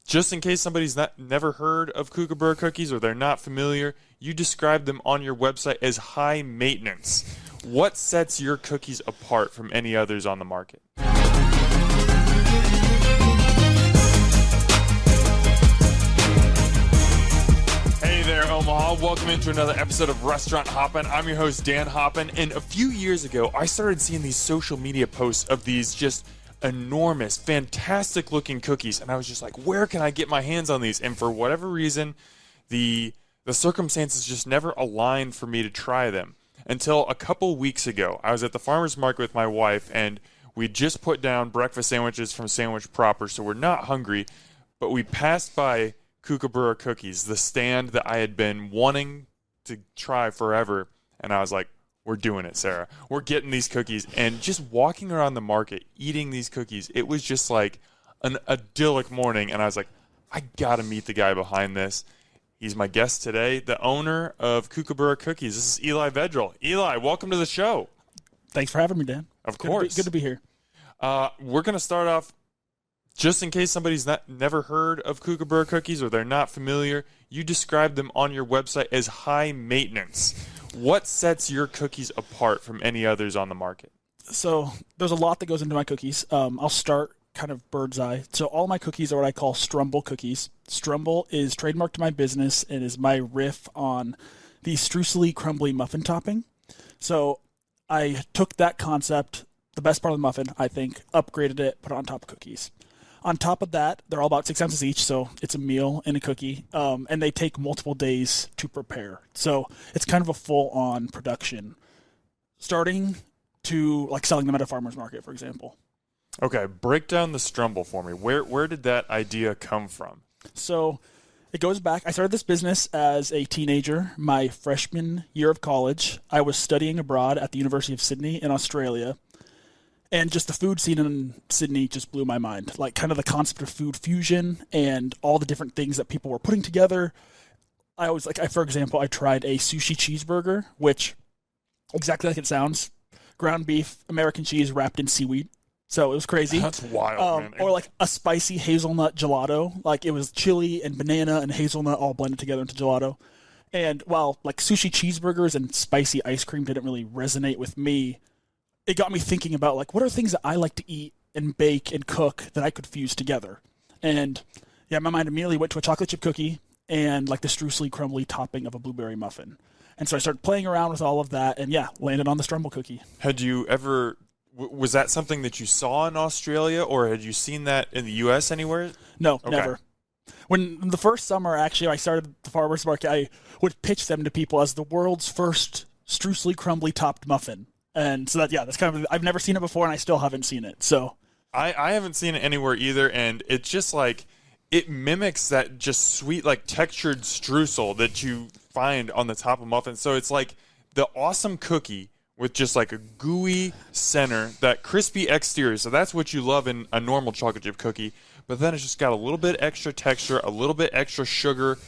Just in case somebody's never heard of Kookaburra Cookies or they're not familiar, you describe them on your website as high maintenance. What sets your cookies apart from any others on the market? Hey there, Omaha. Welcome into another episode of Restaurant Hoppen. I'm your host, Dan Hoppen, and a few years ago, I started seeing these social media posts of these just enormous, fantastic-looking cookies, and I was just like, where can I get my hands on these? And for whatever reason, the circumstances just never aligned for me to try them. Until a couple weeks ago, I was at the farmer's market with my wife, and we just put down breakfast sandwiches from Sandwich Proper, so we're not hungry, but we passed by Kookaburra Cookies, the stand that I had been wanting to try forever, and I was like, we're doing it, Sarah. We're getting these cookies. And just walking around the market, eating these cookies, it was just like an idyllic morning. And I was like, I got to meet the guy behind this. He's my guest today, the owner of Kookaburra Cookies. This is Eli Vedral. Eli, welcome to the show. Thanks for having me, Dan. Of course. Good to be here. We're going to start off, just in case somebody's never heard of Kookaburra Cookies or they're not familiar, you describe them on your website as high maintenance. What sets your cookies apart from any others on the market? So there's a lot that goes into my cookies. I'll start kind of bird's eye. So all my cookies are what I call strumble cookies. Strumble is trademarked to my business and is my riff on the streusely crumbly muffin topping. So I took that concept, the best part of the muffin, I think, upgraded it, put it on top of cookies. On top of that, they're all about 6 ounces each, so it's a meal and a cookie, and they take multiple days to prepare. So it's kind of a full-on production, starting to like selling them at a farmer's market, for example. Okay, break down the strumble for me. Where did that idea come from? So it goes back. I started this business as a teenager, my freshman year of college. I was studying abroad at the University of Sydney in Australia. And just the food scene in Sydney just blew my mind. Like kind of the concept of food fusion and all the different things that people were putting together. I always for example, I tried a sushi cheeseburger, which exactly like it sounds, ground beef, American cheese wrapped in seaweed. So it was crazy. That's wild, man. Or like a spicy hazelnut gelato. Like it was chili and banana and hazelnut all blended together into gelato. And while like sushi cheeseburgers and spicy ice cream didn't really resonate with me, it got me thinking about, like, what are things that I like to eat and bake and cook that I could fuse together? And, yeah, my mind immediately went to a chocolate chip cookie and, like, the streusely crumbly topping of a blueberry muffin. And so I started playing around with all of that and, yeah, landed on the strumble cookie. Had you ever was that something that you saw in Australia, or had you seen that in the U.S. anywhere? No, never. When the first summer, actually, I started the farmer's market, I would pitch them to people as the world's first streusely crumbly topped muffin. And so that's kind of, I've never seen it before and I still haven't seen it. So I haven't seen it anywhere either. And it's just like, it mimics that just sweet, like textured streusel that you find on the top of muffins. So it's like the awesome cookie with just like a gooey center, that crispy exterior. So that's what you love in a normal chocolate chip cookie. But then it's just got a little bit extra texture, a little bit extra sugar.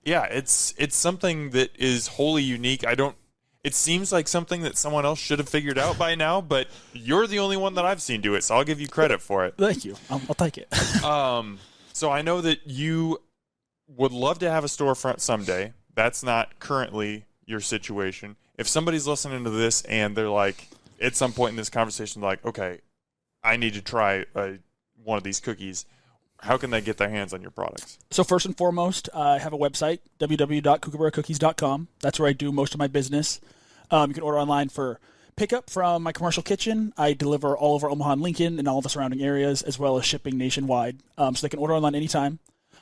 Yeah, it's something that is wholly unique. It seems like something that someone else should have figured out by now, but you're the only one that I've seen do it, so I'll give you credit for it. Thank you. I'll take it. So I know that you would love to have a storefront someday. That's not currently your situation. If somebody's listening to this and they're like, at some point in this conversation, like, okay, I need to try one of these cookies, how can they get their hands on your products? So first and foremost, I have a website, www.kookaburracookies.com. That's where I do most of my business. You can order online for pickup from my commercial kitchen. I deliver all over Omaha and Lincoln and all the surrounding areas, as well as shipping nationwide. So they can order online anytime.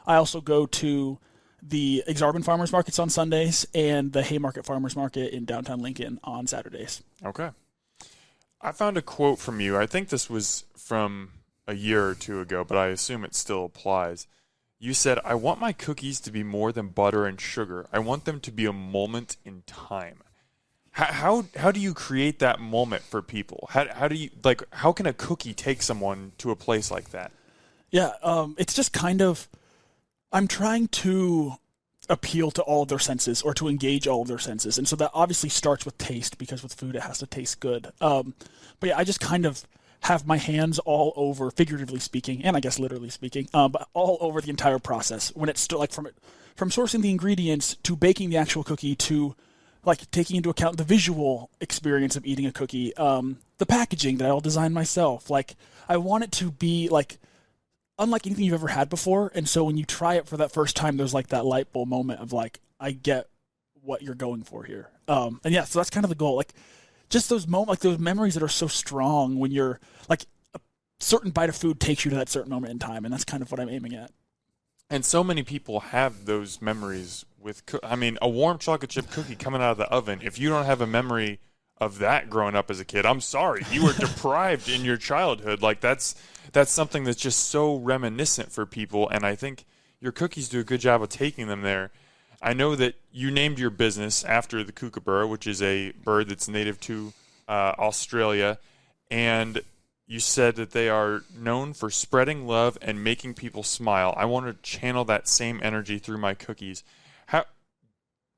I also go to the Exarban Farmers Markets on Sundays and the Haymarket Farmers Market in downtown Lincoln on Saturdays. Okay. I found a quote from you. I think this was from a year or two ago, but I assume it still applies. You said, I want my cookies to be more than butter and sugar. I want them to be a moment in time. How do you create that moment for people? How do you, like, how can a cookie take someone to a place like that? Yeah, it's just kind of, I'm trying to appeal to all of their senses, or to engage all of their senses. And so that obviously starts with taste, because with food it has to taste good. But yeah, I just kind of have my hands all over, figuratively speaking, and I guess literally speaking, but all over the entire process. When it's still like from sourcing the ingredients to baking the actual cookie to like taking into account the visual experience of eating a cookie, the packaging that I'll design myself. Like I want it to be like unlike anything you've ever had before. And so when you try it for that first time, there's like that light bulb moment of like, I get what you're going for here. And yeah, so that's kind of the goal. Like just those moments, like those memories that are so strong when you're like a certain bite of food takes you to that certain moment in time. And that's kind of what I'm aiming at. And so many people have those memories with, I mean, a warm chocolate chip cookie coming out of the oven. If you don't have a memory of that growing up as a kid, I'm sorry, you were deprived in your childhood. Like that's something that's just so reminiscent for people. And I think your cookies do a good job of taking them there. I know that you named your business after the kookaburra, which is a bird that's native to Australia. And you said that they are known for spreading love and making people smile. I want to channel that same energy through my cookies.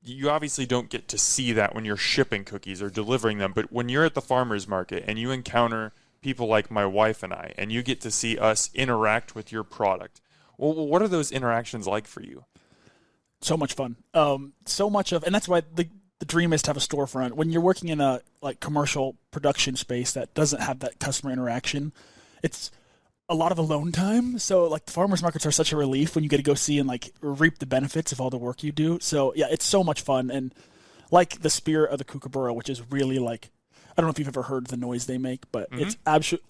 You obviously don't get to see that when you're shipping cookies or delivering them, but when you're at the farmer's market and you encounter people like my wife and I, and you get to see us interact with your product, well, what are those interactions like for you? So much fun. So much of, and that's why the dream is to have a storefront. When you're working in a like commercial production space that doesn't have that customer interaction, it's a lot of alone time. So like the farmers markets are such a relief when you get to go see and like reap the benefits of all the work you do. So yeah, it's so much fun. And like the spirit of the kookaburra, which is really like, I don't know if you've ever heard the noise they make, but it's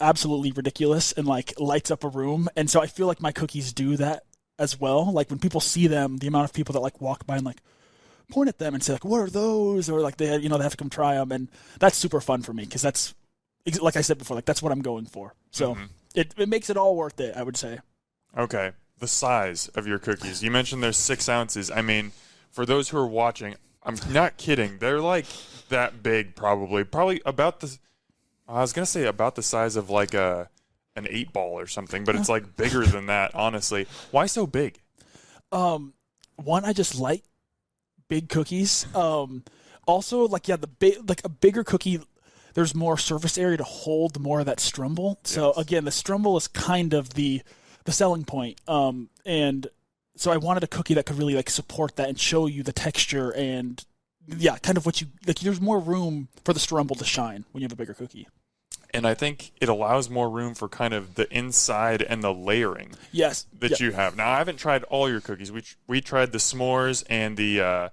absolutely ridiculous and like lights up a room. And so I feel like my cookies do that as well. Like when people see them, the amount of people that like walk by and like point at them and say like, what are those? Or like they have to come try them. And that's super fun for me because that's, like I said before, like that's what I'm going for. So it makes it all worth it, I would say. Okay. The size of your cookies. You mentioned there's 6 ounces. I mean, for those who are watching, I'm not kidding. They're like that big, probably about the. I was gonna say about the size of like an 8-ball or something, but it's like bigger than that. Honestly, why so big? One, I just like big cookies. Also, like a bigger cookie. There's more surface area to hold more of that strumble. So again, the strumble is kind of the selling point. And so I wanted a cookie that could really like support that and show you the texture and kind of what you like. There's more room for the strumble to shine when you have a bigger cookie. And I think it allows more room for kind of the inside and the layering. That you have. Now I haven't tried all your cookies. We tried the s'mores and the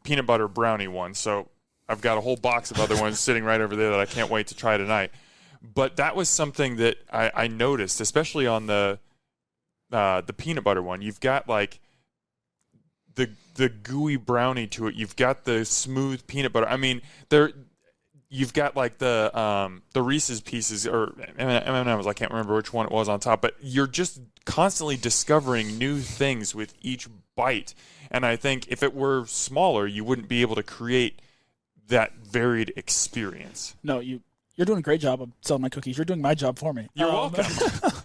peanut butter brownie one. So I've got a whole box of other ones sitting right over there that I can't wait to try tonight. But that was something that I noticed, especially on the peanut butter one. You've got like the gooey brownie to it. You've got the smooth peanut butter. I mean, you've got like the Reese's Pieces or M&M's. I can't remember which one it was on top. But you're just constantly discovering new things with each bite. And I think if it were smaller, you wouldn't be able to create that varied experience. No, you're doing a great job of selling my cookies. You're doing my job for me. You're welcome.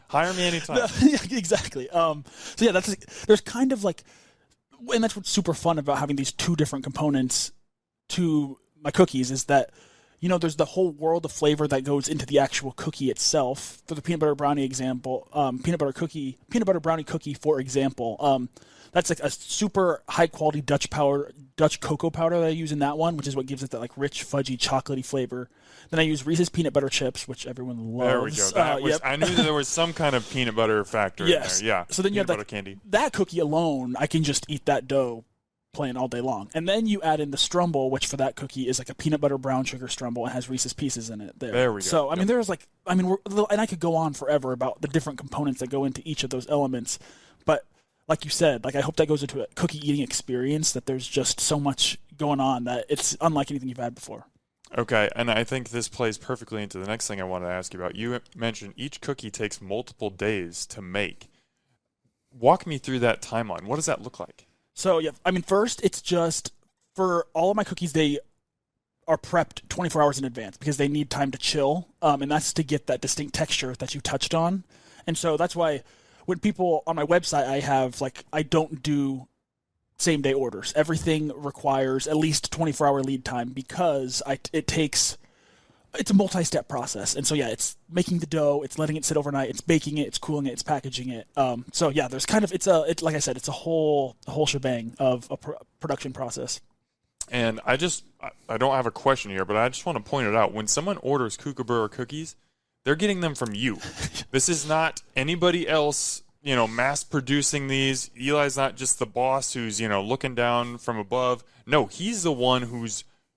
Hire me anytime. Yeah, exactly. So yeah, there's kind of like, and that's what's super fun about having these 2 different components to my cookies is that, there's the whole world of flavor that goes into the actual cookie itself. For the peanut butter brownie example, peanut butter brownie cookie, for example, that's like a super high quality Dutch cocoa powder that I use in that one, which is what gives it that like rich, fudgy, chocolatey flavor. Then I use Reese's peanut butter chips, which everyone loves. There we go. I knew that there was some kind of peanut butter factor in there. Yeah. So then you have butter candy. That cookie alone, I can just eat that dough plain all day long. And then you add in the strumble, which for that cookie is like a peanut butter brown sugar strumble and has Reese's Pieces in it. There we go. So I mean, there's like, and I could go on forever about the different components that go into each of those elements, but like you said, like I hope that goes into a cookie eating experience, that there's just so much going on that it's unlike anything you've had before. Okay, and I think this plays perfectly into the next thing I wanted to ask you about. You mentioned each cookie takes multiple days to make. Walk me through that timeline. What does that look like? So yeah, I mean, first it's just for all of my cookies, they are prepped 24 hours in advance because they need time to chill, and that's to get that distinct texture that you touched on. And so that's why when people on my website, I don't do same day orders. Everything requires at least 24-hour lead time because it takes it's a multi-step process. And so, yeah, it's making the dough, it's letting it sit overnight, it's baking it, it's cooling it, it's packaging it. So yeah, there's kind of, like I said, it's a whole shebang of a production process. And I don't have a question here, but I just want to point it out. When someone orders Kookaburra Cookies, they're getting them from you. This is not anybody else, mass producing these. Eli's not just the boss who's, looking down from above. No, he's the one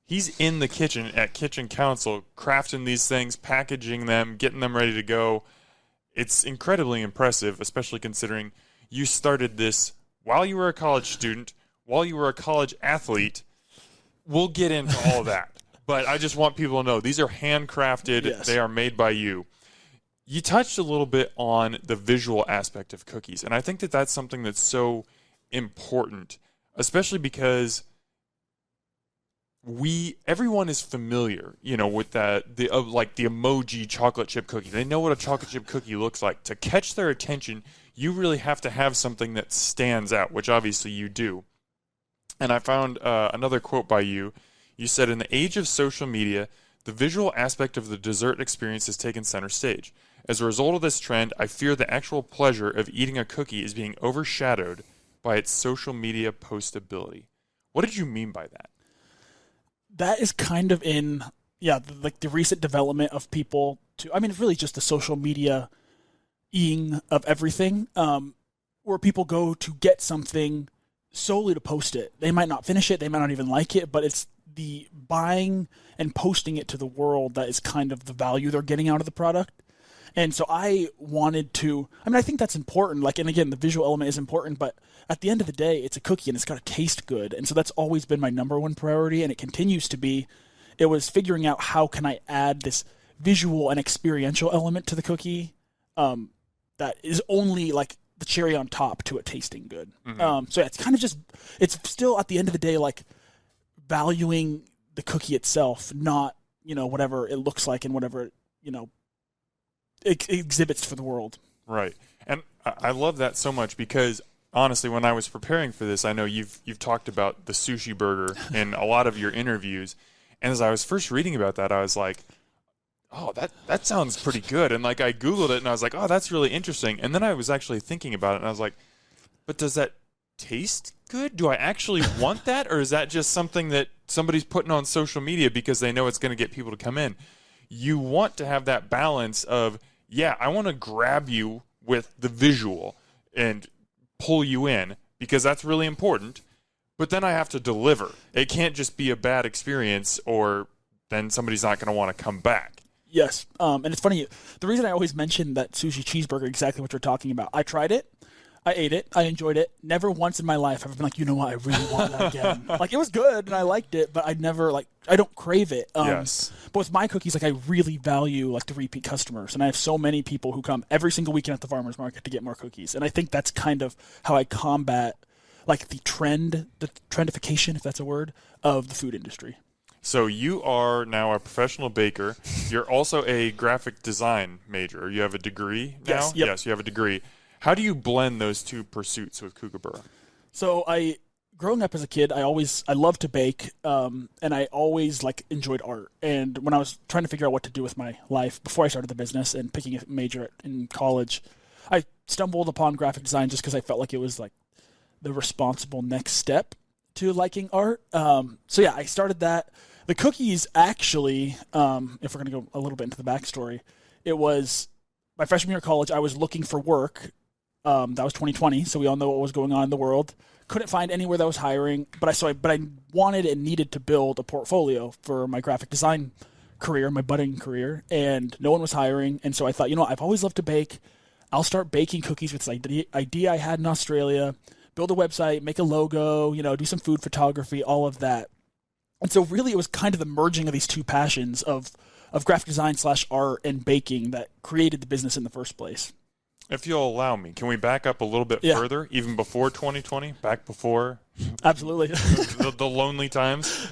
he's in the kitchen at Kitchen Council, crafting these things, packaging them, getting them ready to go. It's incredibly impressive, especially considering you started this while you were a college student, while you were a college athlete. We'll get into all of that. But I just want people to know these are handcrafted. Yes. They are made by you. You touched a little bit on the visual aspect of cookies, and I think that that's something that's so important, especially because everyone is familiar, with the emoji chocolate chip cookie. They know what a chocolate chip cookie looks like. To catch their attention, you really have to have something that stands out, which obviously you do. And I found another quote by you. You said, "In the age of social media, the visual aspect of the dessert experience has taken center stage. As a result of this trend, I fear the actual pleasure of eating a cookie is being overshadowed by its social media postability." What did you mean by that? That is kind of in, the recent development of people it's really just the social media-ing of everything, where people go to get something solely to post it. They might not finish it, they might not even like it, but it's the buying and posting it to the world that is kind of the value they're getting out of the product. And so I wanted to, I think that's important. And again, the visual element is important, but at the end of the day, it's a cookie and it's got to taste good. And so that's always been my number one priority, and it continues to be. It was figuring out how can I add this visual and experiential element to the cookie that is only the cherry on top to it tasting good. Mm-hmm. So yeah, it's kind of just, it's still at the end of the day, valuing the cookie itself, not, whatever it looks like and whatever, it exhibits for the world. Right. And I love that so much because honestly, when I was preparing for this, I know you've talked about the sushi burger in a lot of your interviews. And as I was first reading about that, I was like, oh, that sounds pretty good. And I Googled it and I was like, oh, that's really interesting. And then I was actually thinking about it and I was like, but does that taste good? Do I actually want that? Or is that just something that somebody's putting on social media because they know it's going to get people to come in? You want to have that balance of, I want to grab you with the visual and pull you in because that's really important. But then I have to deliver. It can't just be a bad experience or then somebody's not going to want to come back. Yes. And it's funny. The reason I always mention that sushi cheeseburger, exactly what you're talking about, I tried it. I ate it. I enjoyed it. Never once in my life have I been like, you know what, I really want that again. It was good and I liked it, but I never I don't crave it. Yes. But with my cookies, I really value the repeat customers, and I have so many people who come every single weekend at the farmers market to get more cookies, and I think that's kind of how I combat the trendification, if that's a word, of the food industry. So you are now a professional baker. You're also a graphic design major. You have a degree now? Yes. Yep. Yes, you have a degree. How do you blend those two pursuits with Kookaburra? So growing up as a kid, I loved to bake, and I always enjoyed art. And when I was trying to figure out what to do with my life before I started the business and picking a major in college, I stumbled upon graphic design just because I felt like it was the responsible next step to liking art. So yeah, I started that. The cookies actually, if we're going to go a little bit into the backstory, it was my freshman year of college. I was looking for work. That was 2020, so we all know what was going on in the world. Couldn't find anywhere that was hiring, but I wanted and needed to build a portfolio for my graphic design career, my budding career, and no one was hiring. And so I thought, I've always loved to bake. I'll start baking cookies with this idea I had in Australia, build a website, make a logo, do some food photography, all of that. And so really it was kind of the merging of these two passions of graphic design / art and baking that created the business in the first place. If you'll allow me, can we back up a little bit further, even before 2020, back before absolutely the lonely times?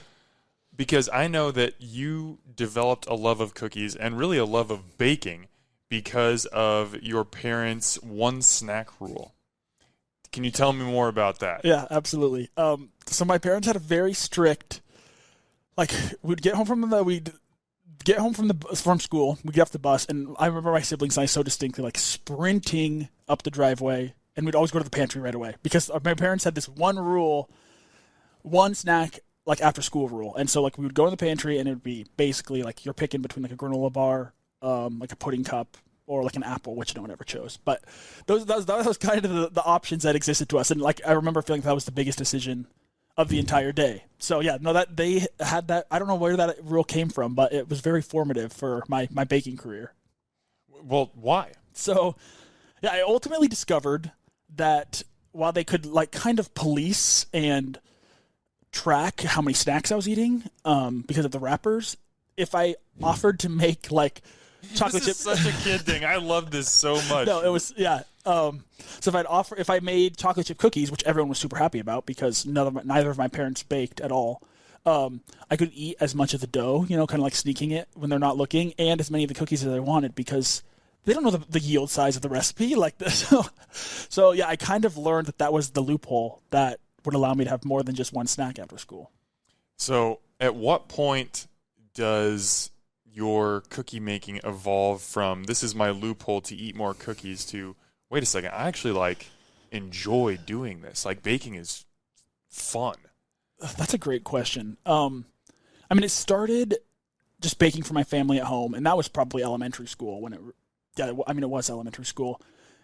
Because I know that you developed a love of cookies and really a love of baking because of your parents' one snack rule. Can you tell me more about that? Yeah, absolutely. So my parents had a very strict, we'd get home from we'd get home from school, we get off the bus, and I remember my siblings and I so distinctly like sprinting up the driveway, and we'd always go to the pantry right away because my parents had this one rule, one snack like after school rule, and so like we would go in the pantry and it would be basically like you're picking between like a granola bar, like a pudding cup, or like an apple, which no one ever chose. But that was kind of the options that existed to us, and like I remember feeling that was the biggest decision of the entire day. So yeah, no, that they had that. I don't know where that rule came from, but it was very formative for my baking career. Well, why? So yeah, I ultimately discovered that while they could like kind of police and track how many snacks I was eating, because of the wrappers, if I offered to make like chocolate chip, this is such a kid thing. I love this so much. No, it was so if I made chocolate chip cookies, which everyone was super happy about because neither of my parents baked at all, I could eat as much of the dough, kind of like sneaking it when they're not looking, and as many of the cookies as I wanted because they don't know the yield size of the recipe like this. So yeah, I kind of learned that was the loophole that would allow me to have more than just one snack after school. So at what point does your cookie making evolve from this is my loophole to eat more cookies to wait a second, I actually like enjoy doing this, like baking is fun? That's a great question. It started just baking for my family at home, and that was probably elementary school when it was elementary school.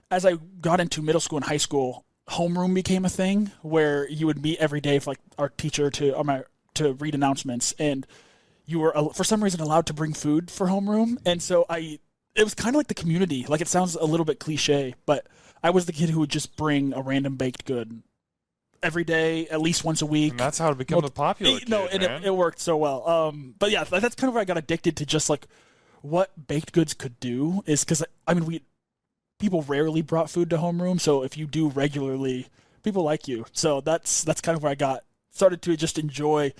As I got into middle school and high school, homeroom became a thing where you would meet every day for like our teacher to read announcements, and you were for some reason allowed to bring food for homeroom. And so it was kind of like the community. Like it sounds a little bit cliche, but I was the kid who would just bring a random baked good every day, at least once a week. And that's how to become a popular kid, man. It worked so well. But yeah, that's kind of where I got addicted to just like what baked goods could do is because people rarely brought food to homeroom. So if you do regularly, people like you. So that's kind of where I started to just enjoy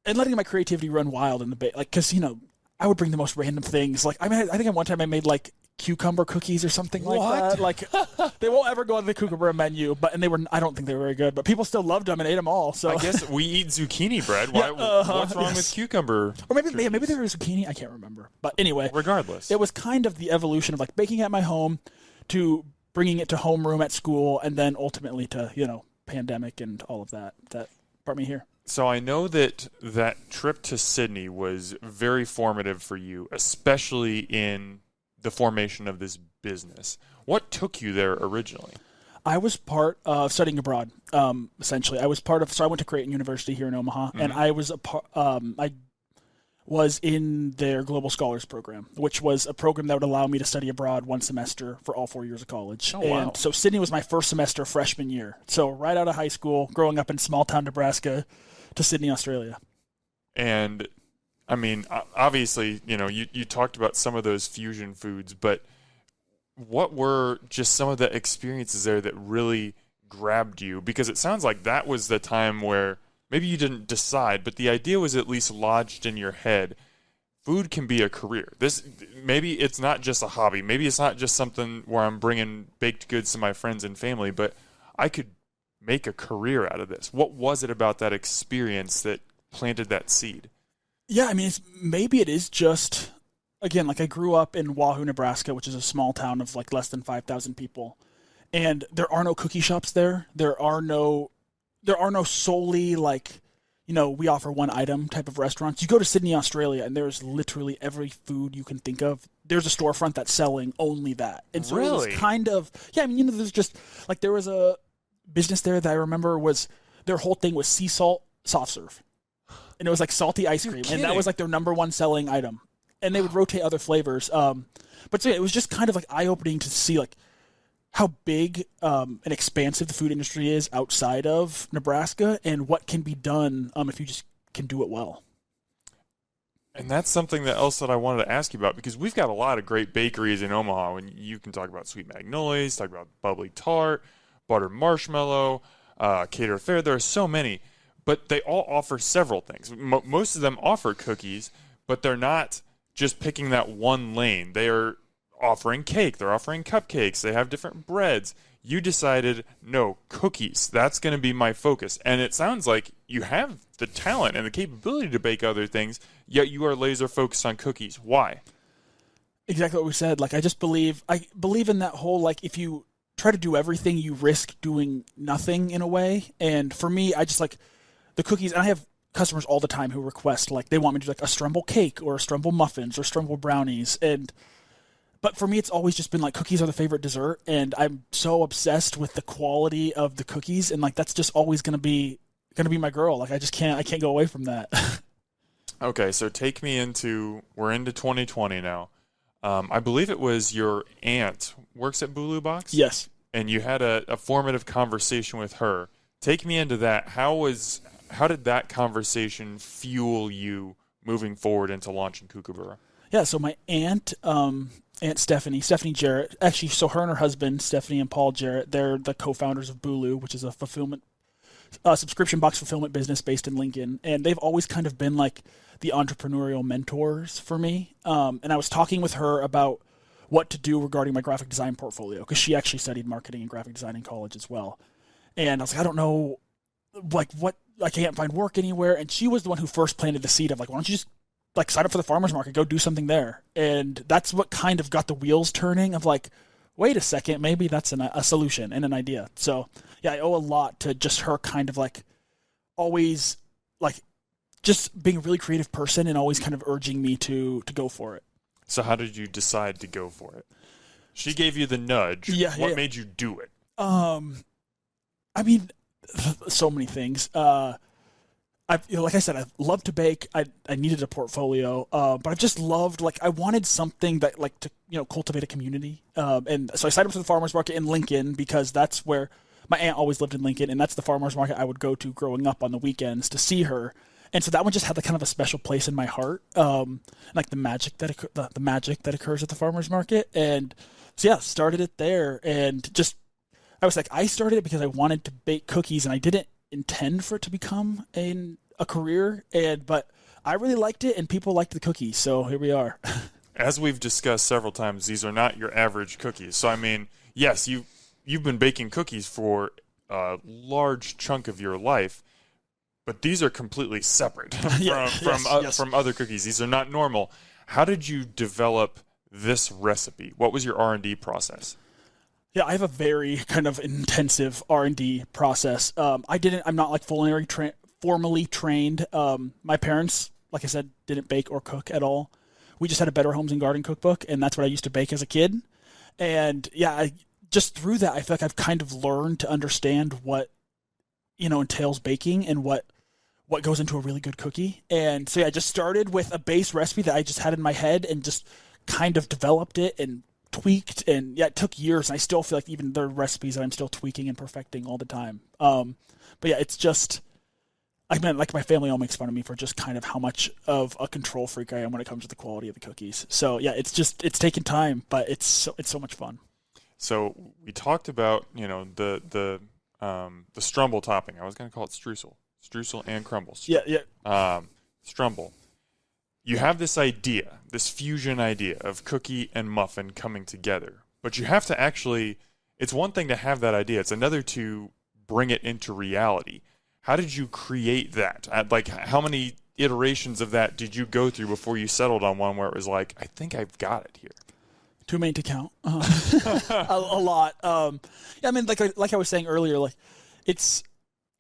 and letting my creativity run wild in the bake. Like, cause I would bring the most random things. Like, I think at one time I made like cucumber cookies or something like that. Like they won't ever go on the Kookaburra menu, I don't think they were very good, but people still loved them and ate them all. So I guess we eat zucchini bread. What's wrong with cucumber? Or maybe there was zucchini. I can't remember. But anyway, regardless, it was kind of the evolution of like baking at my home to bringing it to homeroom at school, and then ultimately to pandemic and all of that brought me here. So I know that trip to Sydney was very formative for you, especially in the formation of this business. What took you there originally? I was part of studying abroad, essentially. I went to Creighton University here in Omaha, and I was I was in their Global Scholars Program, which was a program that would allow me to study abroad one semester for all 4 years of college. Oh, wow. And so Sydney was my first semester freshman year. So right out of high school, growing up in small town Nebraska, to Sydney, Australia. And obviously, you talked about some of those fusion foods, but what were just some of the experiences there that really grabbed you? Because it sounds like that was the time where maybe you didn't decide, but the idea was at least lodged in your head. Food can be a career. Maybe it's not just a hobby. Maybe it's not just something where I'm bringing baked goods to my friends and family, but I could make a career out of this. What was it about that experience that planted that seed? Yeah, maybe it is just, again, like I grew up in Wahoo, Nebraska, which is a small town of like less than 5,000 people. And there are no cookie shops there. There are no solely like, we offer one item type of restaurants. You go to Sydney, Australia, and there's literally every food you can think of. There's a storefront that's selling only that. And so really? It was kind of, there's just like, there was a business there that I remember was their whole thing was sea salt soft serve, and it was like salty ice cream, and that was like their number one selling item, and they would rotate other flavors. But so yeah, it was just kind of like eye opening to see like how big and expansive the food industry is outside of Nebraska, and what can be done if you just can do it well. And that's something else that I wanted to ask you about, because we've got a lot of great bakeries in Omaha, and you can talk about Sweet Magnolias, talk about Bubbly Tart, Butter Marshmallow, Cater Fair. There are so many, but they all offer several things. Most of them offer cookies, but they're not just picking that one lane. They are offering cake. They're offering cupcakes. They have different breads. you decided, no, cookies, that's going to be my focus. And it sounds like you have the talent and the capability to bake other things, yet you are laser focused on cookies. Why? Exactly what we said. Like, I believe in that whole, like, if you try to do everything, you risk doing nothing in a way. And for me, I just like the cookies, and I have customers all the time who request, like, they want me to do like a strumble cake or a strumble muffins or strumble brownies. But for me, it's always just been like cookies are the favorite dessert, and I'm so obsessed with the quality of the cookies, and like that's just always gonna be my girl. Like, I can't go away from that. Okay, so we're into 2020 now. I believe it was your aunt works at Bulu Box? Yes. And you had a formative conversation with her. Take me into that. How did that conversation fuel you moving forward into launching Kookaburra? Yeah, so my aunt Stephanie Jarrett, actually, so her and her husband, Stephanie and Paul Jarrett, they're the co-founders of Bulu, which is a subscription box fulfillment business based in Lincoln. And they've always kind of been like the entrepreneurial mentors for me. And I was talking with her about what to do regarding my graphic design portfolio, because she actually studied marketing and graphic design in college as well. And I was like, I don't know, like, what, I can't find work anywhere. And she was the one who first planted the seed of like, why don't you just like sign up for the farmer's market, go do something there. And that's what kind of got the wheels turning of like, wait a second, maybe that's a solution and an idea. So yeah, I owe a lot to just her kind of like always like just being a really creative person and always kind of urging me to go for it. So how did you decide to go for it? She gave you the nudge. Yeah. What made you do it? I mean, so many things. Like I said, I love to bake. I needed a portfolio, but I've just loved, like, I wanted something that, like, to, cultivate a community. And so I signed up for the farmer's market in Lincoln because that's where my aunt always lived in Lincoln, and that's the farmer's market I would go to growing up on the weekends to see her. And so that one just had kind of a special place in my heart, like the magic that occurs at the farmer's market. And so yeah, started it there, and just I was like, I started it because I wanted to bake cookies, and I didn't intend for it to become a career, but I really liked it, and people liked the cookies, so here we are. As we've discussed several times, these are not your average cookies. So I mean, yes, you've been baking cookies for a large chunk of your life, but these are completely separate from other cookies. These are not normal. How did you develop this recipe? What was your R&D process? Yeah, I have a very kind of intensive R&D process. I'm not like formally trained. My parents, like I said, didn't bake or cook at all. We just had a Better Homes and Garden cookbook, and that's what I used to bake as a kid. And yeah, just through that, I feel like I've kind of learned to understand what, entails baking and what goes into a really good cookie. And so yeah, I just started with a base recipe that I just had in my head and just kind of developed it and tweaked. And yeah, it took years, and I still feel like even there are recipes that I'm still tweaking and perfecting all the time. But yeah, it's just, I mean, like, my family all makes fun of me for just kind of how much of a control freak I am when it comes to the quality of the cookies. So yeah, it's taken time, but it's so much fun. So we talked about, the strumble topping. I was going to call it streusel and crumbles. Yeah. Strumble. You have this idea, this fusion idea of cookie and muffin coming together, but you have to actually, it's one thing to have that idea. It's another to bring it into reality. How did you create that? Like, how many iterations of that did you go through before you settled on one where it was like, I think I've got it here? Too many to count. A lot. Yeah, I mean, like I was saying earlier, like,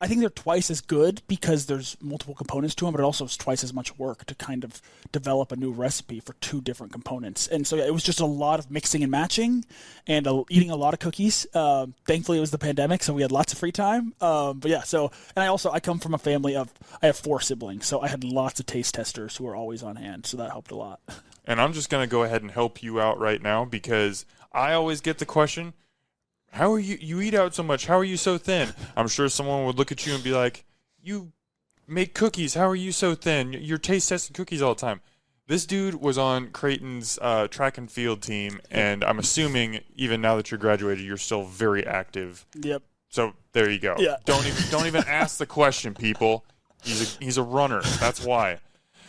I think they're twice as good because there's multiple components to them, but it also is twice as much work to kind of develop a new recipe for two different components. And so yeah, it was just a lot of mixing and matching and eating a lot of cookies. Thankfully, it was the pandemic, so we had lots of free time. But yeah, and I come from a family I have 4 siblings, so I had lots of taste testers who were always on hand, so that helped a lot. And I'm just going to go ahead and help you out right now because I always get the question, how are you eat out so much? How are you so thin? I'm sure someone would look at you and be like, you make cookies. How are you so thin? You're taste testing cookies all the time. This dude was on Creighton's track and field team, and I'm assuming even now that you're graduated, you're still very active. Yep. So there you go. Yeah. Don't even ask the question, people. He's a runner. That's why.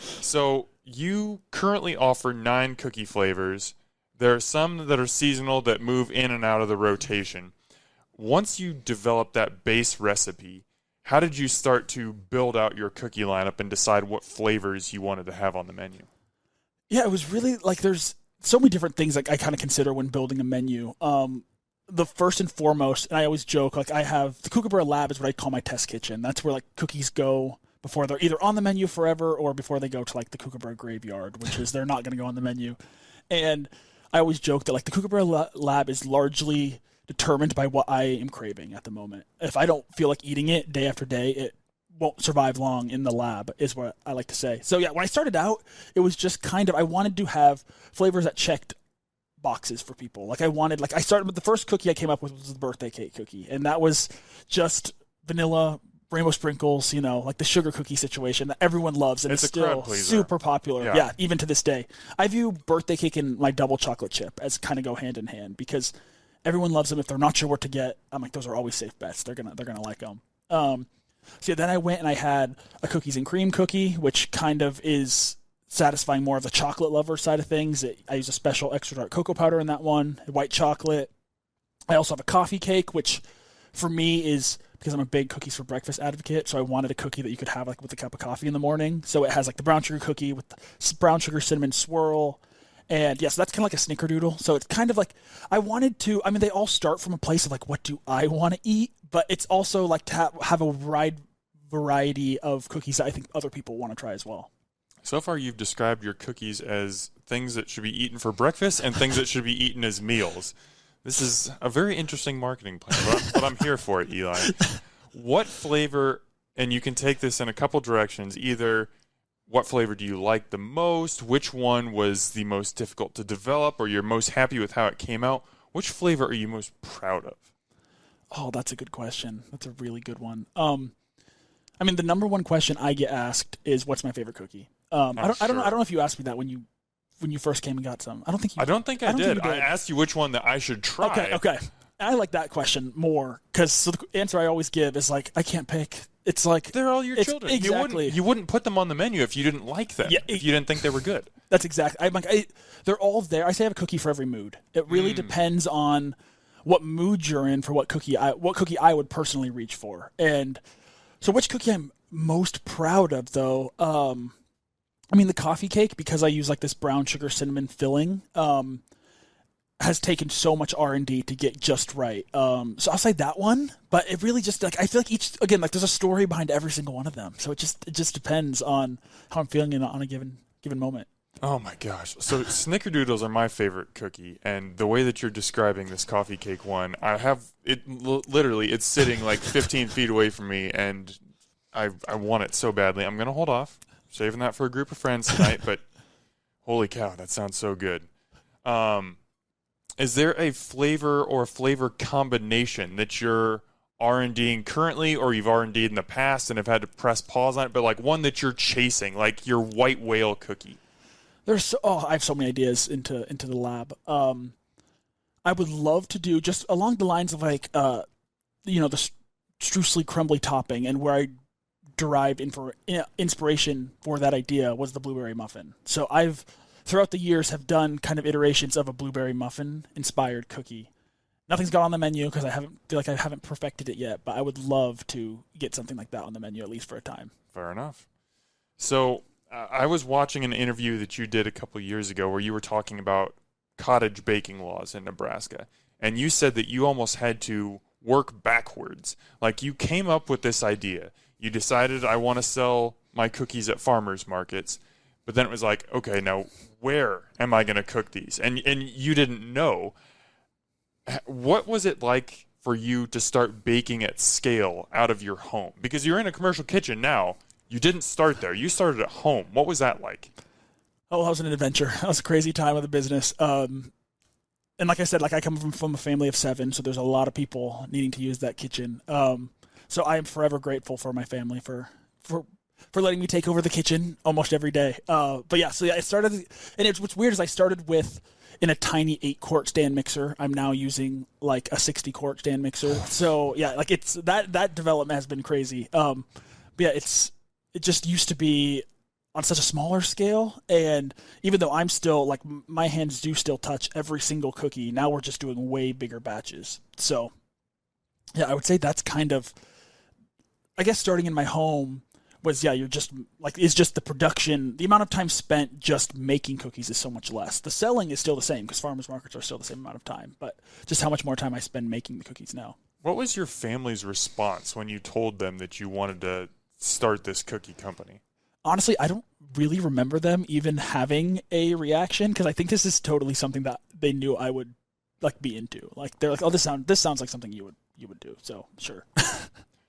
So you currently offer 9 cookie flavors. There are some that are seasonal that move in and out of the rotation. once you developed that base recipe, how did you start to build out your cookie lineup and decide what flavors you wanted to have on the menu? Yeah, it was really like there's so many different things like I kind of consider when building a menu. The first and foremost, and I always joke, like I have the Kookaburra Lab is what I call my test kitchen. That's where like cookies go before they're either on the menu forever or before they go to like the Kookaburra graveyard, which is they're not going to go on the menu. And I always joke that like the Kookaburra Lab is largely determined by what I am craving at the moment. If I don't feel like eating it day after day, it won't survive long in the lab, is what I like to say. So yeah, when I started out, it was just kind of I wanted to have flavors that checked boxes for people. Like I started with the first cookie I came up with was the birthday cake cookie, and that was just vanilla, rainbow sprinkles, like the sugar cookie situation that everyone loves, and it's still super popular. Yeah, even to this day. I view birthday cake and my double chocolate chip as kind of go hand in hand because everyone loves them. If they're not sure what to get, I'm like, those are always safe bets. They're gonna like them. So yeah, then I went and I had a cookies and cream cookie, which kind of is satisfying more of the chocolate lover side of things. I use a special extra dark cocoa powder in that one, white chocolate. I also have a coffee cake, which for me is because I'm a big cookies for breakfast advocate. So I wanted a cookie that you could have like with a cup of coffee in the morning. So it has like the brown sugar cookie with the brown sugar cinnamon swirl. And yeah, so that's kind of like a snickerdoodle. So it's kind of like they all start from a place of like, what do I want to eat? But it's also like to have a wide variety of cookies that I think other people want to try as well. So far, you've described your cookies as things that should be eaten for breakfast and things that should be eaten as meals. This is a very interesting marketing plan, but I'm here for it, Eli. What flavor, and you can take this in a couple directions, either what flavor do you like the most, which one was the most difficult to develop, or you're most happy with how it came out? Which flavor are you most proud of? Oh, that's a good question. That's a really good one. The number one question I get asked is, "What's my favorite cookie?" I don't know if you asked me that when you first came and got some. I don't think I did. I asked you which one that I should try. Okay. I like that question more because the answer I always give is like, I can't pick. It's like they're all your children. Exactly. You wouldn't put them on the menu if you didn't like them. Yeah, if you didn't think they were good. That's exactly. They're all there. I say I have a cookie for every mood. It really depends on what mood you're in for what cookie I would personally reach for. And so, which cookie I'm most proud of, though. The coffee cake, because I use like this brown sugar cinnamon filling, has taken so much R&D to get just right. So I'll say that one, but it really just like I feel like there's a story behind every single one of them. So it just depends on how I'm feeling on a given moment. Oh my gosh. So snickerdoodles are my favorite cookie, and the way that you're describing this coffee cake one, I have it literally it's sitting like 15 feet away from me, and I want it so badly. I'm going to hold off. Saving that for a group of friends tonight, but holy cow, that sounds so good. Is there a flavor or a flavor combination that you're R&Ding currently, or you've R&D'd in the past and have had to press pause on it, but like one that you're chasing, like your white whale cookie? I have so many ideas into the lab. I would love to do just along the lines of like, the streusely crumbly topping, and where I derived inspiration for that idea was the blueberry muffin. So I've throughout the years have done kind of iterations of a blueberry muffin inspired cookie. Nothing's got on the menu because I haven't perfected it yet, but I would love to get something like that on the menu at least for a time. Fair enough. So I was watching an interview that you did a couple of years ago where you were talking about cottage baking laws in Nebraska, and you said that you almost had to work backwards. Like you came up with this idea. You decided, I want to sell my cookies at farmers markets, but then it was like, okay, now where am I going to cook these? And you didn't know. What was it like for you to start baking at scale out of your home? Because you're in a commercial kitchen now. You didn't start there. You started at home. What was that like? Oh, that was an adventure. That was a crazy time of the business. And like I said, like I come from a family of 7, so there's a lot of people needing to use that kitchen. So I am forever grateful for my family for letting me take over the kitchen almost every day. But yeah, so yeah, I started, and what's weird is I started in a tiny 8-quart stand mixer. I'm now using like a 60-quart stand mixer. So yeah, like it's that development has been crazy. But yeah, it just used to be on such a smaller scale, and even though I'm still like my hands do still touch every single cookie, now we're just doing way bigger batches. So Yeah, I would say that's kind of, I guess starting in my home was, you're just like, it's just the production, the amount of time spent just making cookies is so much less. The selling is still the same because farmers markets are still the same amount of time, but just how much more time I spend making the cookies now. What was your family's response when you told them that you wanted to start this cookie company? Honestly, I don't really remember them even having a reaction because I think this is totally something that they knew I would like be into. Like they're like, "Oh, this sounds like something you would do." So sure.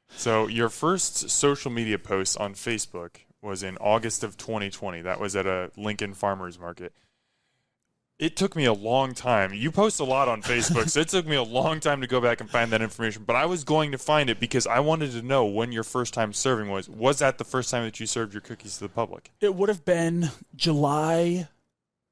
So your first social media post on Facebook was in August of 2020. That was at a Lincoln Farmers Market. It took me a long time. You post a lot on Facebook, so it took me a long time to go back and find that information. But I was going to find it because I wanted to know when your first time serving was. Was that the first time that you served your cookies to the public? It would have been July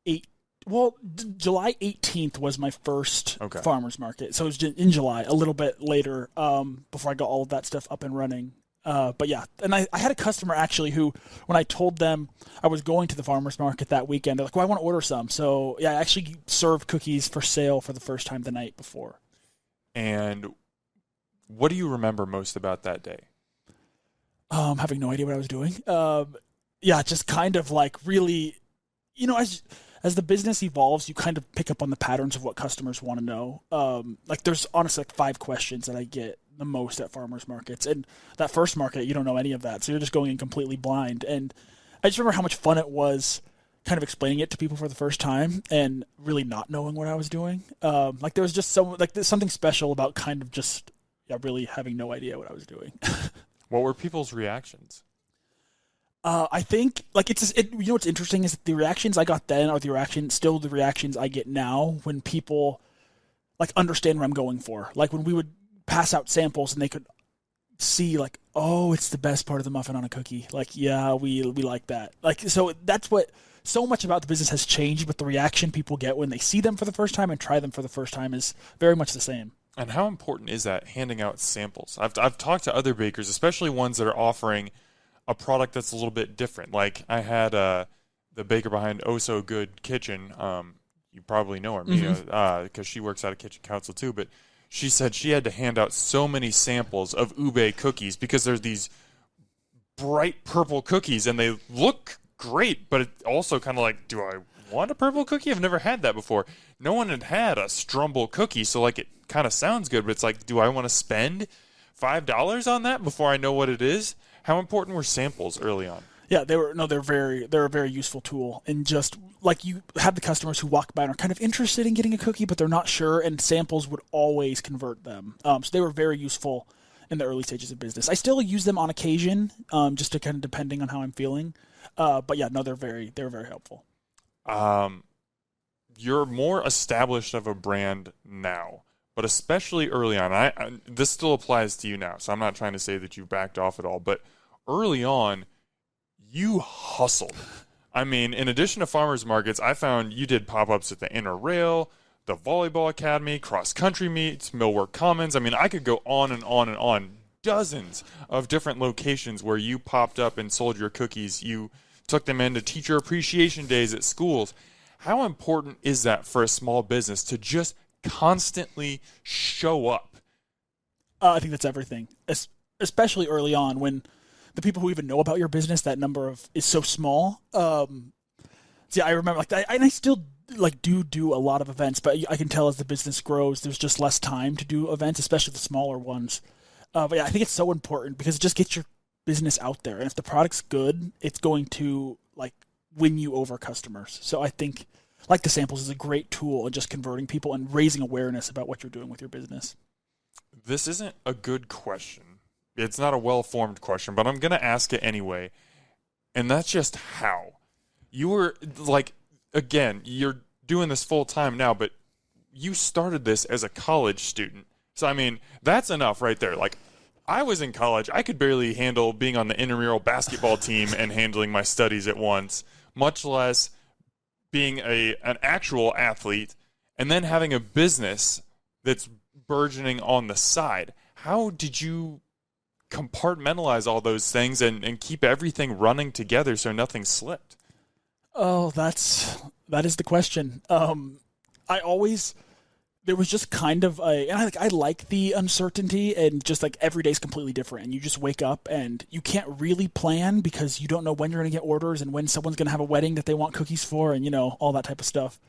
8th. Well, July 18th was my first farmer's market. So it was in July, a little bit later, before I got all of that stuff up and running. But yeah, and I had a customer actually who, when I told them I was going to the farmer's market that weekend, they're like, well, I want to order some. So yeah, I actually served cookies for sale for the first time the night before. And what do you remember most about that day? Having no idea what I was doing. Just kind of like really, as the business evolves, you kind of pick up on the patterns of what customers want to know. Like there's honestly like 5 questions that I get the most at farmers markets. And that first market, you don't know any of that. So you're just going in completely blind. And I just remember how much fun it was kind of explaining it to people for the first time and really not knowing what I was doing. Like there was just there's something special about kind of just really having no idea what I was doing. What were people's reactions? I think like what's interesting is that the reactions I got then are the reactions I get now when people like understand what I'm going for. Like when we would pass out samples and they could see like, oh, it's the best part of the muffin on a cookie. Like, yeah, we like that. Like, so that's what so much about the business has changed, but the reaction people get when they see them for the first time and try them for the first time is very much the same. And how important is that, handing out samples? I've talked to other bakers, especially ones that are offering a product that's a little bit different. Like I had the baker behind Oh So Good Kitchen. You probably know her, Mia, because she works at a kitchen council too. But she said she had to hand out so many samples of ube cookies because there's these bright purple cookies and they look great, but it also kind of like, do I want a purple cookie? I've never had that before. No one had a strumble cookie, so like it kind of sounds good, but it's like, do I want to spend $5 on that before I know what it is? How important were samples early on? Yeah, they're a very useful tool. And just like you have the customers who walk by and are kind of interested in getting a cookie, but they're not sure, and samples would always convert them. So they were very useful in the early stages of business. I still use them on occasion, just to kind of depending on how I'm feeling. But yeah, no, they're very helpful. You're more established of a brand now, but especially early on. This still applies to you now, so I'm not trying to say that you backed off at all, but early on, you hustled. I mean, in addition to farmers markets, I found you did pop-ups at the Inner Rail, the Volleyball Academy, cross-country meets, Millwork Commons. I mean, I could go on and on and on. Dozens of different locations where you popped up and sold your cookies. You took them into teacher appreciation days at schools. How important is that for a small business to just constantly show up? I think that's everything, especially early on when the people who even know about your business, that number is so small. I remember I still do a lot of events, but I can tell as the business grows, there's just less time to do events, especially the smaller ones. But yeah, I think it's so important because it just gets your business out there, and if the product's good, it's going to win you over customers. So I think the samples is a great tool in just converting people and raising awareness about what you're doing with your business. This isn't a good question. It's not a well-formed question, but I'm going to ask it anyway. And that's just how. You were, again, you're doing this full-time now, but you started this as a college student. So, I mean, that's enough right there. I was in college. I could barely handle being on the intramural basketball team and handling my studies at once, much less being an actual athlete and then having a business that's burgeoning on the side. How did you compartmentalize all those things and keep everything running together so nothing slipped? Oh, that is the question. I always there was just kind of and I like the uncertainty, and just like every day's completely different, and you just wake up and you can't really plan because you don't know when you're going to get orders and when someone's going to have a wedding that they want cookies for, and all that type of stuff.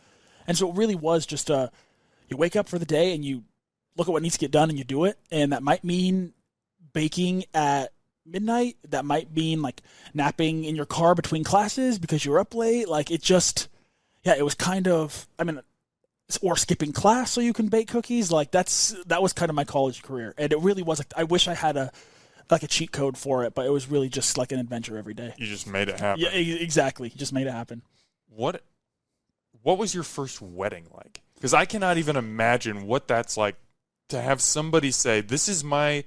And so it really was just you wake up for the day and you look at what needs to get done and you do it, and that might mean baking at midnight, that might mean like napping in your car between classes because you're up late. Like it just, it was kind of, or skipping class so you can bake cookies. Like that was kind of my college career, and it really was like, I wish I had a cheat code for it, but it was really just like an adventure every day. You just made it happen. Yeah, exactly. You just made it happen. What was your first wedding like? Because I cannot even imagine what that's like to have somebody say, this is my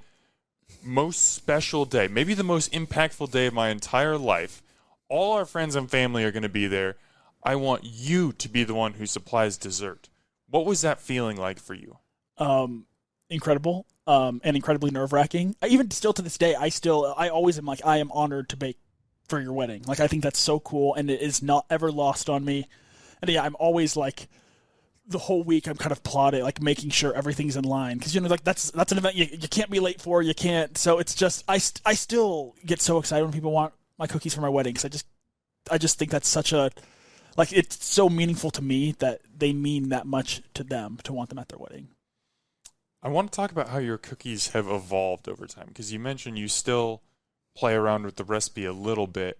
most special day, maybe the most impactful day of my entire life. All our friends and family are going to be there. I want you to be the one who supplies dessert. What was that feeling like for you? Incredible, and incredibly nerve-wracking. Even still to this day, I always am like, I am honored to bake for your wedding. Like, I think that's so cool, and it is not ever lost on me. And I'm always like, the whole week I'm kind of plotting, like making sure everything's in line, because like that's an event you can't be late for. You can't. So it's just I still get so excited when people want my cookies for my wedding, because I just think that's such a, like, it's so meaningful to me that they mean that much to them to want them at their wedding. I want to talk about how your cookies have evolved over time, because you mentioned you still play around with the recipe a little bit.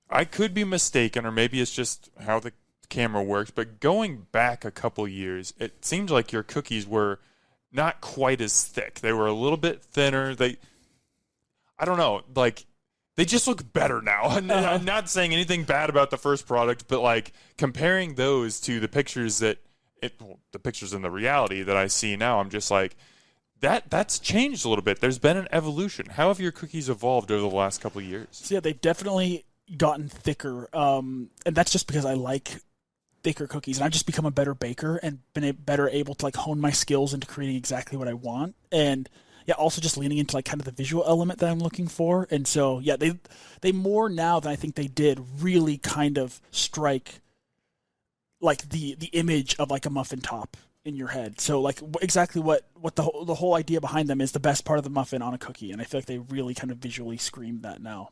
I could be mistaken, or maybe it's just how the camera works, but going back a couple years, it seems like your cookies were not quite as thick. They were a little bit thinner. I don't know, like, they just look better now. I'm not saying anything bad about the first product, but like comparing those to the pictures the pictures in the reality that I see now, I'm just like, that's changed a little bit. There's been an evolution. How have your cookies evolved over the last couple of years? So they've definitely gotten thicker, and that's just because I like thicker cookies, and I've just become a better baker and been better able to like hone my skills into creating exactly what I want. And also just leaning into like kind of the visual element that I'm looking for. And so, they more now than I think they did really kind of strike like the image of like a muffin top in your head. So like exactly what the whole idea behind them is, the best part of the muffin on a cookie. And I feel like they really kind of visually scream that now.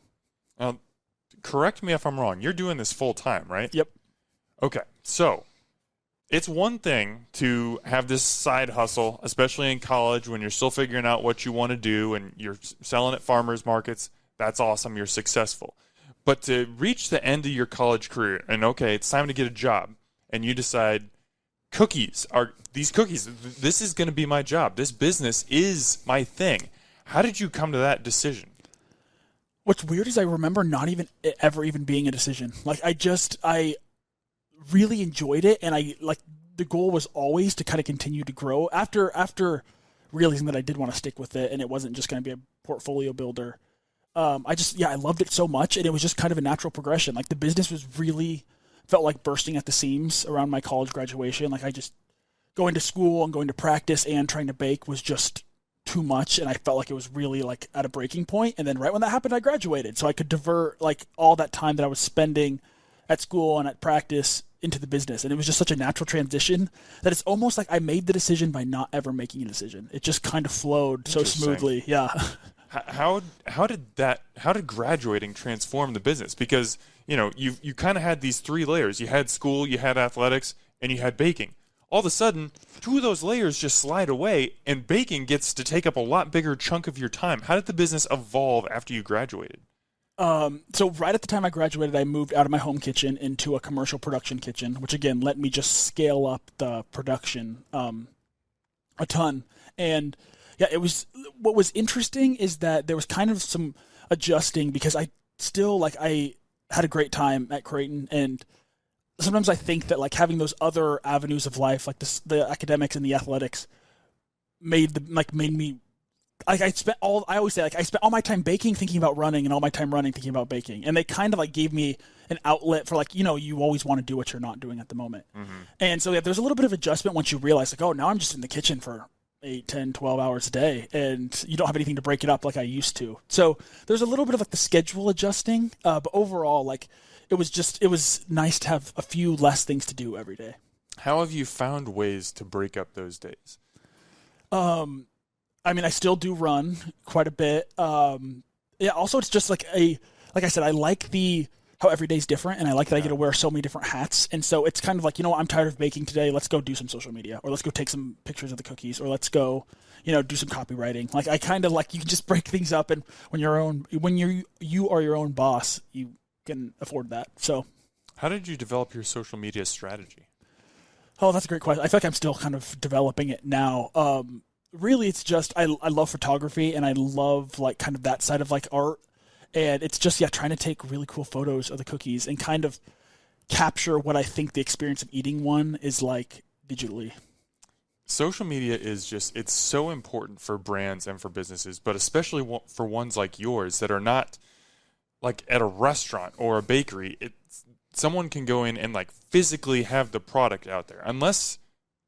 Correct me if I'm wrong. You're doing this full time, right? Yep. Okay. So it's one thing to have this side hustle, especially in college when you're still figuring out what you want to do and you're selling at farmers markets. That's awesome. You're successful. But to reach the end of your college career and, okay, it's time to get a job, and you decide this is going to be my job. This business is my thing. How did you come to that decision? What's weird is I remember not even ever even being a decision. Like I really enjoyed it, and the goal was always to kind of continue to grow after realizing that I did want to stick with it and it wasn't just going to be a portfolio builder. I loved it so much, and it was just kind of a natural progression. Like the business was really felt like bursting at the seams around my college graduation. Like I just going to school and going to practice and trying to bake was just too much, and I felt like it was really like at a breaking point. And then right when that happened, I graduated, so I could divert like all that time that I was spending at school and at practice into the business. And it was just such a natural transition that it's almost like I made the decision by not ever making a decision. It just kind of flowed so smoothly. Yeah. How did graduating transform the business? Because, you kind of had these three layers. You had school, you had athletics, and you had baking. All of a sudden, two of those layers just slide away, and baking gets to take up a lot bigger chunk of your time. How did the business evolve after you graduated? So right at the time I graduated, I moved out of my home kitchen into a commercial production kitchen, which again let me just scale up the production a ton. And it was, what was interesting is that there was kind of some adjusting, because I still I had a great time at Creighton, and sometimes I think that like having those other avenues of life, like the academics and the athletics, made me. I spent all my time baking, thinking about running, and all my time running, thinking about baking. And they kind of gave me an outlet for you always want to do what you're not doing at the moment. Mm-hmm. And so there's a little bit of adjustment once you realize now I'm just in the kitchen for 8, 10, 12 hours a day, and you don't have anything to break it up like I used to. So there's a little bit of the schedule adjusting, but overall it was nice to have a few less things to do every day. How have you found ways to break up those days? I mean, I still do run quite a bit. Yeah. Also, it's just like I said, I like how every day's different, and I like that I get to wear so many different hats. And so it's kind of like, I'm tired of baking today. Let's go do some social media, or let's go take some pictures of the cookies, or let's go, do some copywriting. Like, I kind of like, you can just break things up, and when you are your own boss, you can afford that. So, how did you develop your social media strategy? Oh, that's a great question. I feel like I'm still kind of developing it now. Really, it's just I love photography, and I love like kind of that side of like art, and it's just trying to take really cool photos of the cookies and kind of capture what I think the experience of eating one is like digitally. Social media is it's so important for brands and for businesses, but especially for ones like yours that are not like at a restaurant or a bakery. Someone can go in and like physically have the product out there. Unless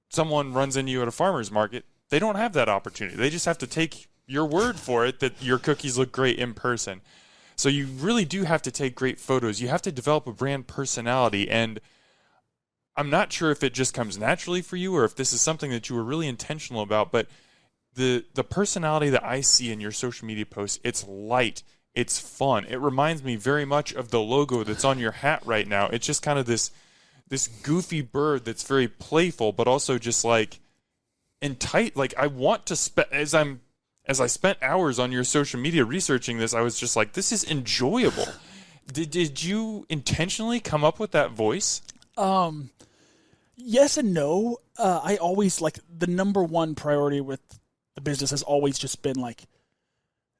someone runs into you at a farmer's market, they don't have that opportunity. They just have to take your word for it that your cookies look great in person. So you really do have to take great photos. You have to develop a brand personality, and I'm not sure if it just comes naturally for you or if this is something that you were really intentional about, but the personality that I see in your social media posts, it's light. It's fun. It reminds me very much of the logo that's on your hat right now. It's just kind of this goofy bird that's very playful, but also just like tight. Like I want to as I spent hours on your social media researching this, I was just like, this is enjoyable. Did you intentionally come up with that voice? Yes and no. I always like the number one priority with the business has always just been like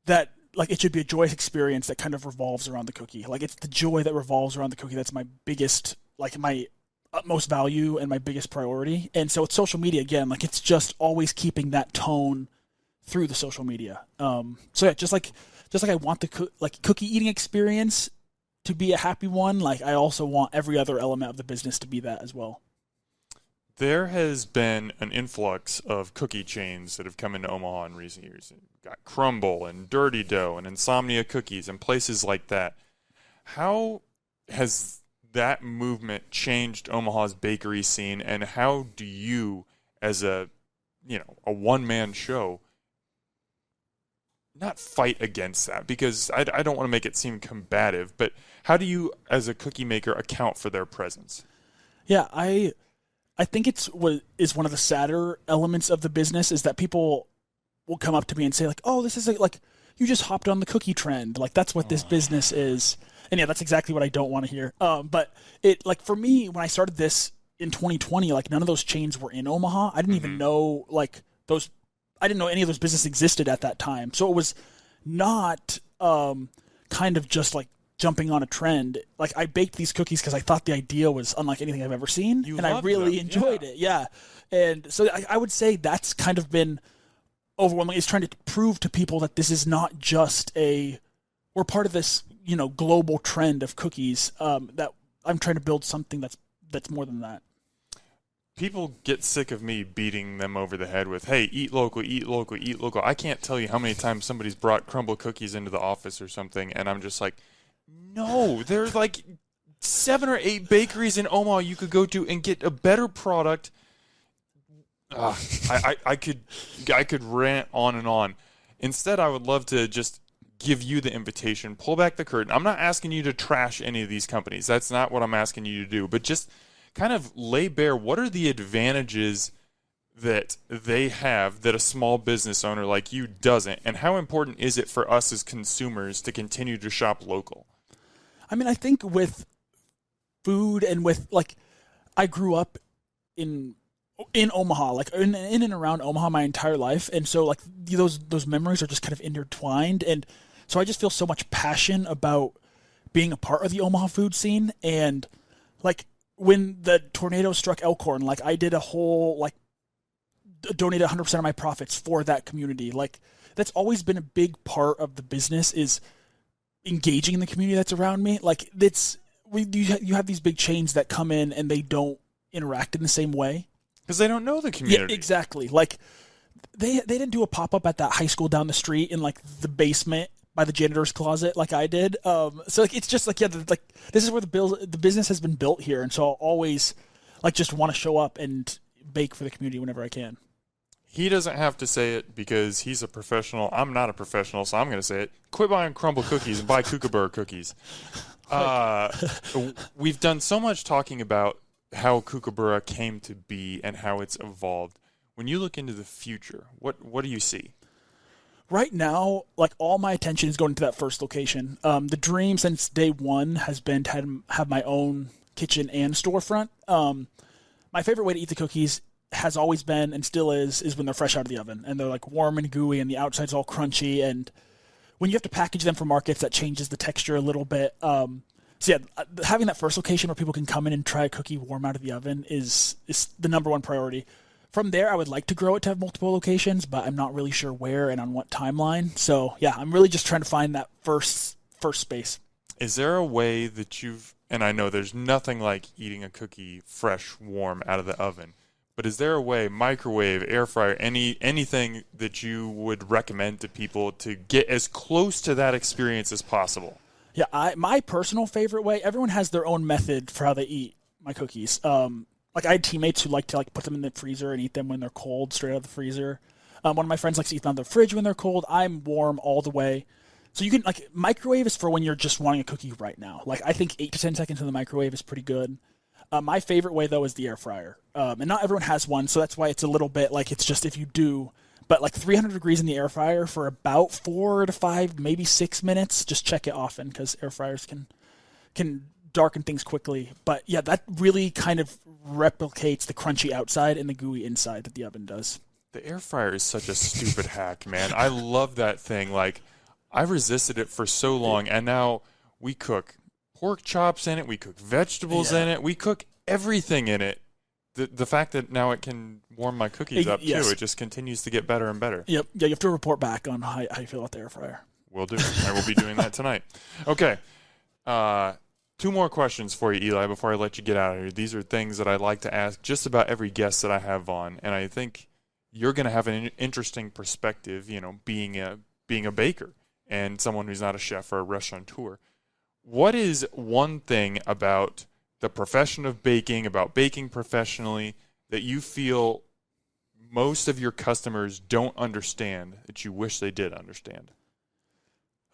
that. Like it should be a joyous experience that kind of revolves around the cookie. Like it's the joy that revolves around the cookie that's my biggest, like my utmost value and my biggest priority. And so with social media, again, like it's just always keeping that tone through the social media. So yeah, just like I want the cookie eating experience to be a happy one, like I also want every other element of the business to be that as well. There has been an influx of cookie chains that have come into Omaha in recent years. You've got Crumble and Dirty Dough and Insomnia Cookies and places like that. How has that movement changed Omaha's bakery scene, and how do you, as a one-man show, not fight against that? Because I don't want to make it seem combative, but how do you, as a cookie maker, account for their presence? Yeah, I think it's what is one of the sadder elements of the business is that people will come up to me and say like, oh, this is like you just hopped on the cookie trend. Like that's what this business is. And yeah, that's exactly what I don't want to hear. But it like for me, when I started this in 2020, like none of those chains were in Omaha. I didn't even know I didn't know any of those businesses existed at that time. So it was not kind of just like jumping on a trend. Like I baked these cookies because I thought the idea was unlike anything I've ever seen, and I really enjoyed it. Yeah, and so I would say that's kind of been overwhelming. Is trying to prove to people that this is not just we're part of this global trend of cookies. That I'm trying to build something that's more than that. People get sick of me beating them over the head with, hey, eat local, eat local, eat local. I can't tell you how many times somebody's brought Crumble cookies into the office or something, and I'm just like, no, there's like 7 or 8 bakeries in Omaha you could go to and get a better product. I could rant on and on. Instead, I would love to just give you the invitation, pull back the curtain. I'm not asking you to trash any of these companies. That's not what I'm asking you to do. But just kind of lay bare what are the advantages that they have that a small business owner like you doesn't, and how important is it for us as consumers to continue to shop local? I mean, I think with food and with I grew up in Omaha, like in and around Omaha my entire life, and so like those memories are just kind of intertwined, and so I just feel so much passion about being a part of the Omaha food scene. And like when the tornado struck Elkhorn, like I did a whole donated 100% of my profits for that community. Like that's always been a big part of the business, is engaging in the community that's around me. Like you have these big chains that come in and they don't interact in the same way because they don't know the community. Yeah, exactly. Like they didn't do a pop-up at that high school down the street in like the basement by the janitor's closet like I did. So like it's just like this is where the business has been built here, and so I'll always like just want to show up and bake for the community whenever I can. He doesn't have to say it because he's a professional. I'm not a professional, so I'm going to say it. Quit buying crumble cookies and buy Kookaburra Cookies. We've done so much talking about how Kookaburra came to be and how it's evolved. When you look into the future, what do you see? Right now, like all my attention is going to that first location. The dream since day one has been to have my own kitchen and storefront. My favorite way to eat the cookies has always been and still is when they're fresh out of the oven and they're like warm and gooey and the outside's all crunchy. And when you have to package them for markets, that changes the texture a little bit. So yeah, having that first location where people can come in and try a cookie warm out of the oven is the number one priority. From there, I would like to grow it to have multiple locations, but I'm not really sure where and on what timeline. So yeah, I'm really just trying to find that first space. Is there a way that and I know there's nothing like eating a cookie fresh, warm out of the oven, but is there a way, microwave, air fryer, anything that you would recommend to people to get as close to that experience as possible? Yeah, my personal favorite way, everyone has their own method for how they eat my cookies. Like I had teammates who like to put them in the freezer and eat them when they're cold, straight out of the freezer. One of my friends likes to eat them out of the fridge when they're cold. I'm warm all the way. So you can microwave is for when you're just wanting a cookie right now. Like I think 8 to 10 seconds in the microwave is pretty good. My favorite way though is the air fryer. And not everyone has one, so that's why it's a little bit like it's just if you do. But like 300 degrees in the air fryer for about 4 to 5, maybe 6 minutes. Just check it often because air fryers can darken things quickly. But yeah, that really kind of replicates the crunchy outside and the gooey inside that the oven does. The air fryer is such a stupid hack, man. I love that thing. Like I resisted it for so long, and now we cook pork chops in it, we cook vegetables in it, we cook everything in it. The fact that now it can warm my cookies up too, it just continues to get better and better. Yep. Yeah, you have to report back on how you feel about the air fryer. Will do. I will be doing that tonight. Okay. 2 more questions for you, Eli, before I let you get out of here. These are things that I like to ask just about every guest that I have on, and I think you're going to have an interesting perspective, being a baker and someone who's not a chef or a restaurateur. What is one thing about the profession of baking, about baking professionally, that you feel most of your customers don't understand that you wish they did understand?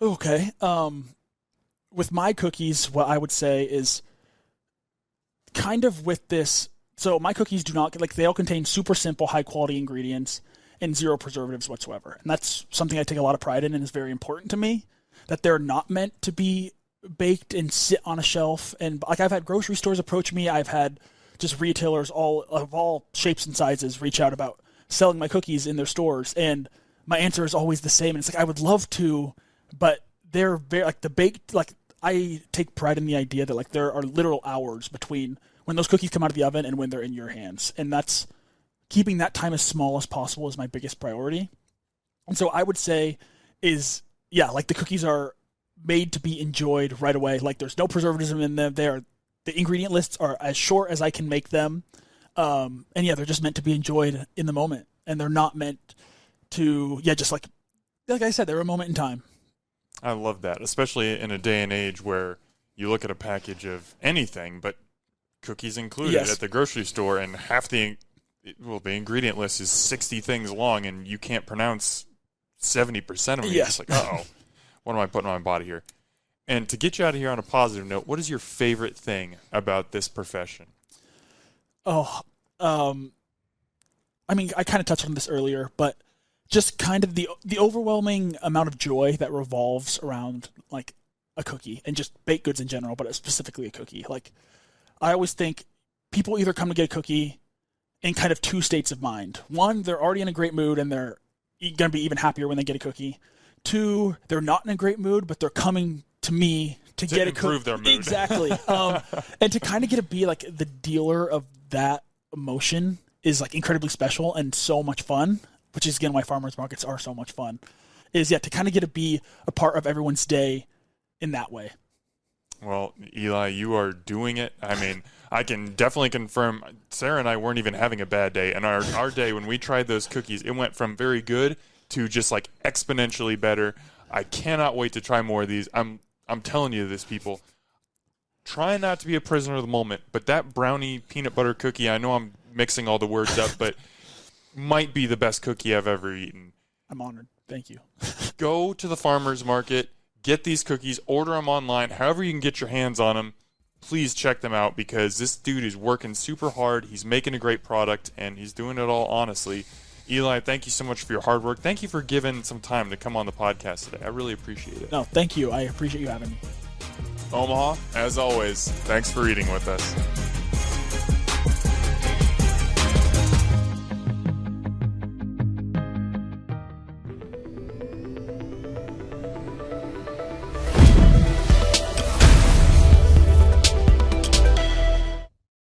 Okay. With my cookies, what I would say is kind of with this. So my cookies do not they all contain super simple, high quality ingredients and 0 preservatives whatsoever. And that's something I take a lot of pride in and is very important to me, that they're not meant to be baked and sit on a shelf. And like I've had grocery stores approach me. I've had just retailers of all shapes and sizes reach out about selling my cookies in their stores. And my answer is always the same. And it's like, I would love to, but they're very the baked, I take pride in the idea that there are literal hours between when those cookies come out of the oven and when they're in your hands. And that's keeping that time as small as possible is my biggest priority. And so I would say the cookies are made to be enjoyed right away. There's no preservatives in them. The ingredient lists are as short as I can make them. And they're just meant to be enjoyed in the moment. And they're not meant to, just like I said, they're a moment in time. I love that, especially in a day and age where you look at a package of anything, but cookies included at the grocery store, and half the ingredient list is 60 things long, and you can't pronounce 70% of them. You're just like, uh-oh, what am I putting on my body here? And to get you out of here on a positive note, what is your favorite thing about this profession? I kind of touched on this earlier, but just kind of the overwhelming amount of joy that revolves around a cookie and just baked goods in general, but specifically a cookie. I always think people either come to get a cookie in kind of 2 states of mind. 1, they're already in a great mood and they're going to be even happier when they get a cookie. 2, they're not in a great mood, but they're coming to me to get a cookie. Improve their mood. Exactly. And to kind of get to be the dealer of that emotion is incredibly special and so much fun, which is again why farmers markets are so much fun, is to kind of get to be a part of everyone's day in that way. Well, Eli, you are doing it. I mean, I can definitely confirm Sarah and I weren't even having a bad day. And our day when we tried those cookies, it went from very good to just exponentially better. I cannot wait to try more of these. I'm telling you this, people. try not to be a prisoner of the moment, but that brownie peanut butter cookie, I know I'm mixing all the words up, but might be the best cookie I've ever eaten. I'm honored. Thank you. Go to the farmer's market, get these cookies, order them online, however you can get your hands on them. Please check them out because this dude is working super hard. He's making a great product, and he's doing it all honestly. Eli, thank you so much for your hard work. Thank you for giving some time to come on the podcast today. I really appreciate it. No, thank you. I appreciate you having me. Omaha, as always, thanks for eating with us.